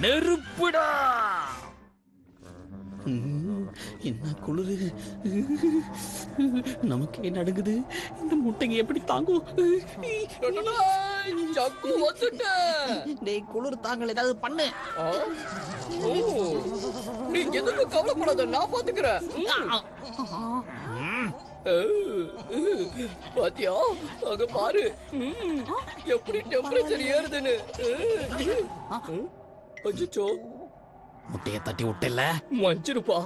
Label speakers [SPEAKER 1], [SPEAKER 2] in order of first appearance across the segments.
[SPEAKER 1] நெருப்புடா. என்ன குளிரு, நமக்கே நடுங்குது. இந்த முட்டைங்க எப்படி தாங்கும்? டேய் குளிர் தாங்கல, ஏதாவது பண்ணு.
[SPEAKER 2] நீ எதுக்கு கவலைப்படாத, நான் பாத்துக்கிறேன். பாத்தியா, அங்க பாரு எப்படி டெம்பரேச்சர் ஏறுதுன்னு. அச்சோ,
[SPEAKER 1] முட்டைய தட்டி விட்டல,
[SPEAKER 2] மஞ்சிருப்பா.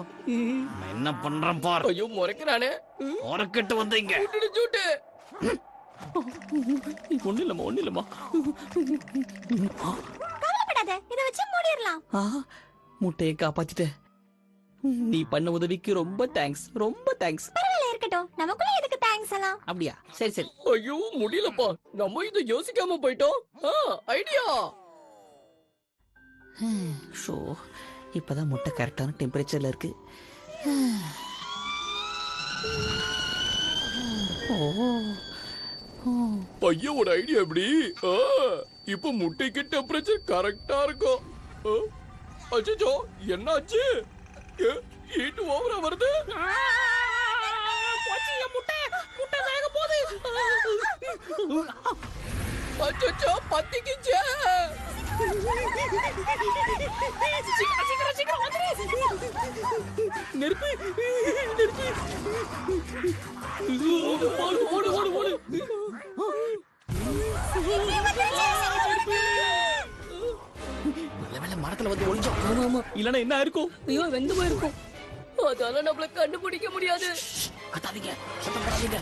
[SPEAKER 1] என்ன பண்றேன் பார்.
[SPEAKER 2] ஐயோ முறைக்கிறானே.
[SPEAKER 1] உரக்கட்டு வந்தீங்க.
[SPEAKER 2] சூட்டு.
[SPEAKER 1] ஒண்ணு இல்லம்மா.
[SPEAKER 3] கவலைப்படாத, இத வச்சு மூடிரலாம்.
[SPEAKER 1] முட்டையை காப்பாத்திட்ட. நீ பண்ண உதவிக்கு ரொம்ப தேங்க்ஸ், ரொம்ப தேங்க்ஸ்.
[SPEAKER 3] பரவாயில்ல, இருக்கட்டும். நமக்குள்ள எதுக்கு தேங்க்ஸ் எல்லாம்?
[SPEAKER 1] அப்படியா? சரி சரி.
[SPEAKER 2] ஐயோ முடியலப்பா, நம்ம இதை யோசிக்காம போயிட்டோம். ஐடியா.
[SPEAKER 1] ஷோ, இப்பதான் முட்டை கரெக்டான டெம்பரேச்சர்ல இருக்கு.
[SPEAKER 2] பையனோட ஐடியா எப்படி? இப்ப முட்டைக்கு டெம்பரேச்சர் கரெக்டா இருக்கும். அச்சோ, என்னாச்சு? ஹீட் ஓவரா வருது.
[SPEAKER 1] முட்டை வேக போகுது.
[SPEAKER 2] அச்சோ, பத்திக்கிச்சே.
[SPEAKER 1] சீக்கிரம் நெருப்பு. ஓடு. மரத்துல வந்து ஒளிஞ்சோம்.
[SPEAKER 2] ஆமா,
[SPEAKER 1] இல்லன்னா என்ன இருக்கும்?
[SPEAKER 2] ஐயோ வெந்து போயிருக்கும். அதால நம்மள கண்டுபிடிக்க முடியாது.
[SPEAKER 1] கத்தாதீங்க, சத்தம் போடாதீங்க.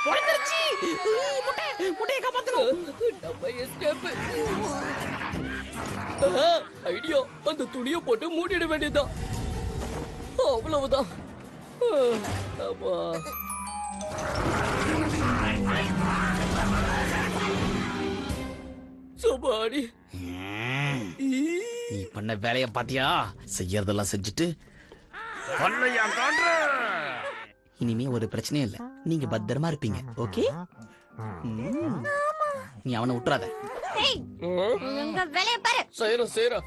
[SPEAKER 1] உடைஞ்சிருச்சு. முட்டையை காப்பாத்தணும்.
[SPEAKER 2] நம்ம எஸ்கேப். ஐடியா, அந்த துணியை போட்டு மூடிட வேண்டியதுதான். அவ்வளவுதான். ஆமா. சபாடி,
[SPEAKER 1] நீ பண்ண வேலைய பாத்தியா? செய்யறதெல்லாம் செஞ்சுட்டு இனிமே ஒரு பிரச்சனையும் இல்ல. நீங்க பத்திரமா இருப்பீங்க. ஓகே, நீ அவனை விட்டுறாத.
[SPEAKER 3] உங்க வேலைய பாரு.
[SPEAKER 2] செய்யறேன்.